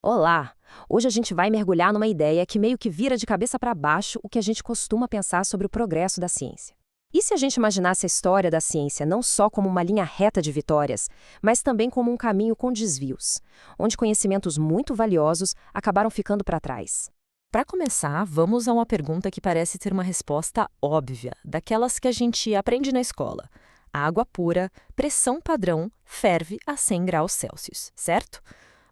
Olá! Hoje a gente vai mergulhar numa ideia que meio que vira de cabeça para baixo o que a gente costuma pensar sobre o progresso da ciência. E se a gente imaginasse a história da ciência não só como uma linha reta de vitórias, mas também como um caminho com desvios, onde conhecimentos muito valiosos acabaram ficando para trás? Para começar, vamos a uma pergunta que parece ter uma resposta óbvia, daquelas que a gente aprende na escola. A água pura, pressão padrão, ferve a 100 graus Celsius, certo?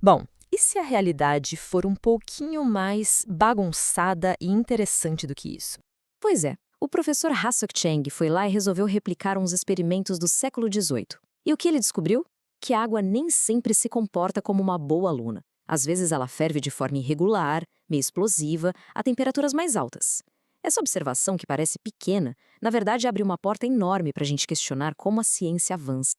Bom, e se a realidade for um pouquinho mais bagunçada e interessante do que isso? Pois é, o professor Hasok Cheng foi lá e resolveu replicar uns experimentos do século XVIII. E o que ele descobriu? Que a água nem sempre se comporta como uma boa aluna. Às vezes ela ferve de forma irregular, meio explosiva, a temperaturas mais altas. Essa observação, que parece pequena, na verdade abre uma porta enorme para a gente questionar como a ciência avança.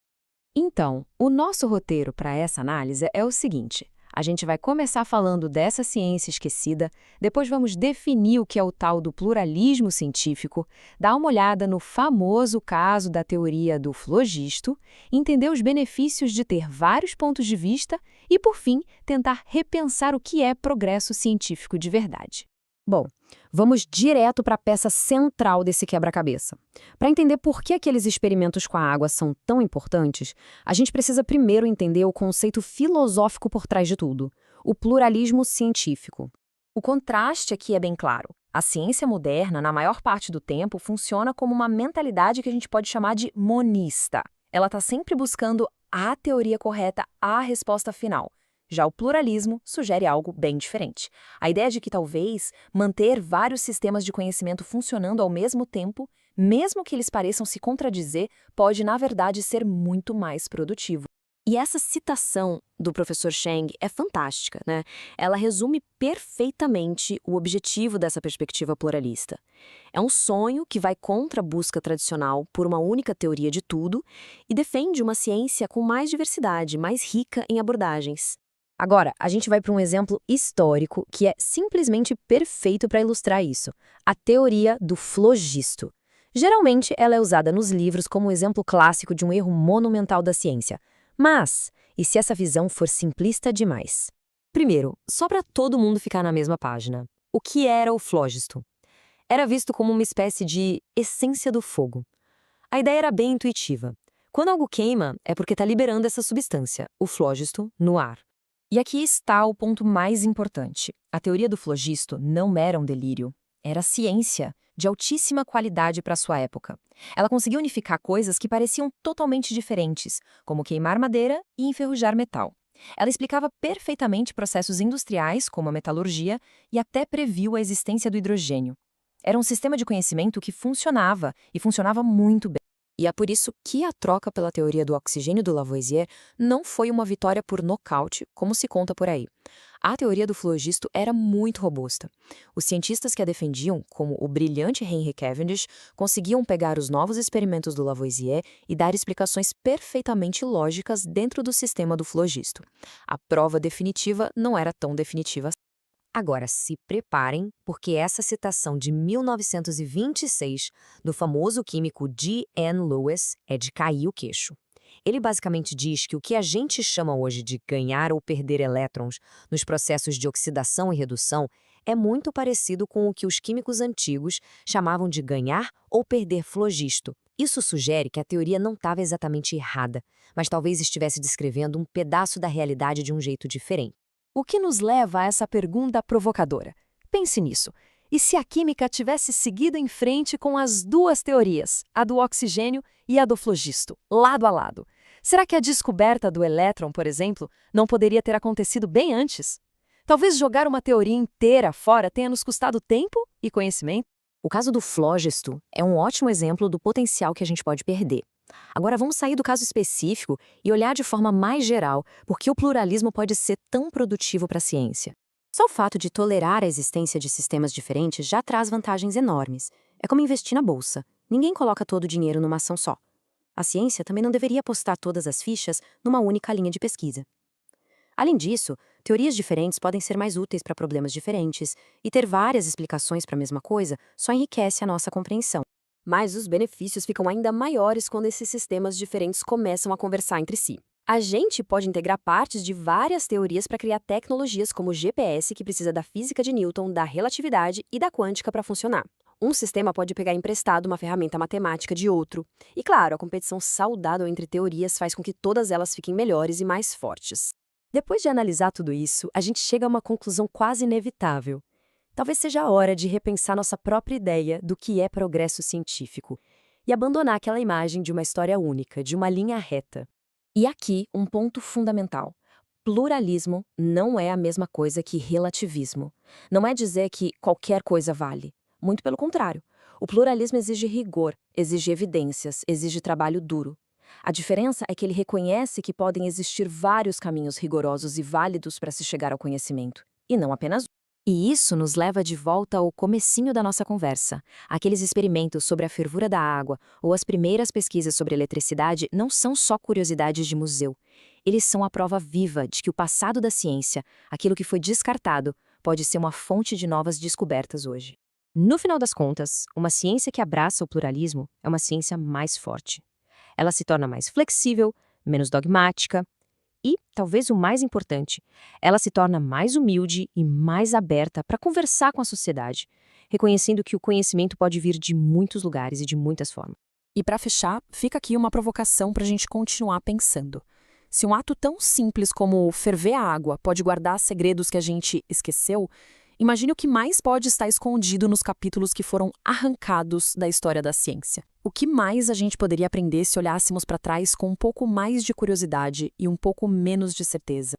Então, o nosso roteiro para essa análise é o seguinte: a gente vai começar falando dessa ciência esquecida, depois vamos definir o que é o tal do pluralismo científico, dar uma olhada no famoso caso da teoria do flogisto, entender os benefícios de ter vários pontos de vista e, por fim, tentar repensar o que é progresso científico de verdade. Bom, vamos direto para a peça central desse quebra-cabeça. Para entender por que aqueles experimentos com a água são tão importantes, a gente precisa primeiro entender o conceito filosófico por trás de tudo, o pluralismo científico. O contraste aqui é bem claro. A ciência moderna, na maior parte do tempo, funciona como uma mentalidade que a gente pode chamar de monista. Ela está sempre buscando a teoria correta, a resposta final. Já o pluralismo sugere algo bem diferente. A ideia de que talvez manter vários sistemas de conhecimento funcionando ao mesmo tempo, mesmo que eles pareçam se contradizer, pode, na verdade, ser muito mais produtivo. E essa citação do professor Cheng é fantástica, né? Ela resume perfeitamente o objetivo dessa perspectiva pluralista. É um sonho que vai contra a busca tradicional por uma única teoria de tudo e defende uma ciência com mais diversidade, mais rica em abordagens. Agora, a gente vai para um exemplo histórico que é simplesmente perfeito para ilustrar isso: a teoria do flogisto. Geralmente, ela é usada nos livros como um exemplo clássico de um erro monumental da ciência. Mas, e se essa visão for simplista demais? Primeiro, só para todo mundo ficar na mesma página. O que era o flógisto? Era visto como uma espécie de essência do fogo. A ideia era bem intuitiva. Quando algo queima, é porque está liberando essa substância, o flógisto, no ar. E aqui está o ponto mais importante. A teoria do flogisto não era um delírio. Era ciência, de altíssima qualidade para sua época. Ela conseguiu unificar coisas que pareciam totalmente diferentes, como queimar madeira e enferrujar metal. Ela explicava perfeitamente processos industriais, como a metalurgia, e até previu a existência do hidrogênio. Era um sistema de conhecimento que funcionava, e funcionava muito bem. E é por isso que a troca pela teoria do oxigênio do Lavoisier não foi uma vitória por nocaute, como se conta por aí. A teoria do flogisto era muito robusta. Os cientistas que a defendiam, como o brilhante Henry Cavendish, conseguiam pegar os novos experimentos do Lavoisier e dar explicações perfeitamente lógicas dentro do sistema do flogisto. A prova definitiva não era tão definitiva. Agora, se preparem, porque essa citação de 1926 do famoso químico G. N. Lewis é de cair o queixo. Ele basicamente diz que o que a gente chama hoje de ganhar ou perder elétrons nos processos de oxidação e redução é muito parecido com o que os químicos antigos chamavam de ganhar ou perder flogisto. Isso sugere que a teoria não estava exatamente errada, mas talvez estivesse descrevendo um pedaço da realidade de um jeito diferente. O que nos leva a essa pergunta provocadora. Pense nisso. E se a química tivesse seguido em frente com as duas teorias, a do oxigênio e a do flogisto, lado a lado? Será que a descoberta do elétron, por exemplo, não poderia ter acontecido bem antes? Talvez jogar uma teoria inteira fora tenha nos custado tempo e conhecimento. O caso do flógisto é um ótimo exemplo do potencial que a gente pode perder. Agora vamos sair do caso específico e olhar de forma mais geral por que o pluralismo pode ser tão produtivo para a ciência. Só o fato de tolerar a existência de sistemas diferentes já traz vantagens enormes. É como investir na bolsa. Ninguém coloca todo o dinheiro numa ação só. A ciência também não deveria apostar todas as fichas numa única linha de pesquisa. Além disso, teorias diferentes podem ser mais úteis para problemas diferentes, e ter várias explicações para a mesma coisa só enriquece a nossa compreensão. Mas os benefícios ficam ainda maiores quando esses sistemas diferentes começam a conversar entre si. A gente pode integrar partes de várias teorias para criar tecnologias como o GPS, que precisa da física de Newton, da relatividade e da quântica para funcionar. Um sistema pode pegar emprestado uma ferramenta matemática de outro. E claro, a competição saudável entre teorias faz com que todas elas fiquem melhores e mais fortes. Depois de analisar tudo isso, a gente chega a uma conclusão quase inevitável. Talvez seja a hora de repensar nossa própria ideia do que é progresso científico e abandonar aquela imagem de uma história única, de uma linha reta. E aqui, um ponto fundamental. Pluralismo não é a mesma coisa que relativismo. Não é dizer que qualquer coisa vale. Muito pelo contrário. O pluralismo exige rigor, exige evidências, exige trabalho duro. A diferença é que ele reconhece que podem existir vários caminhos rigorosos e válidos para se chegar ao conhecimento, e não apenas um. E isso nos leva de volta ao comecinho da nossa conversa. Aqueles experimentos sobre a fervura da água ou as primeiras pesquisas sobre eletricidade não são só curiosidades de museu. Eles são a prova viva de que o passado da ciência, aquilo que foi descartado, pode ser uma fonte de novas descobertas hoje. No final das contas, uma ciência que abraça o pluralismo é uma ciência mais forte. Ela se torna mais flexível, menos dogmática e, talvez o mais importante, ela se torna mais humilde e mais aberta para conversar com a sociedade, reconhecendo que o conhecimento pode vir de muitos lugares e de muitas formas. E para fechar, fica aqui uma provocação para a gente continuar pensando. Se um ato tão simples como ferver a água pode guardar segredos que a gente esqueceu, imagine o que mais pode estar escondido nos capítulos que foram arrancados da história da ciência. O que mais a gente poderia aprender se olhássemos para trás com um pouco mais de curiosidade e um pouco menos de certeza?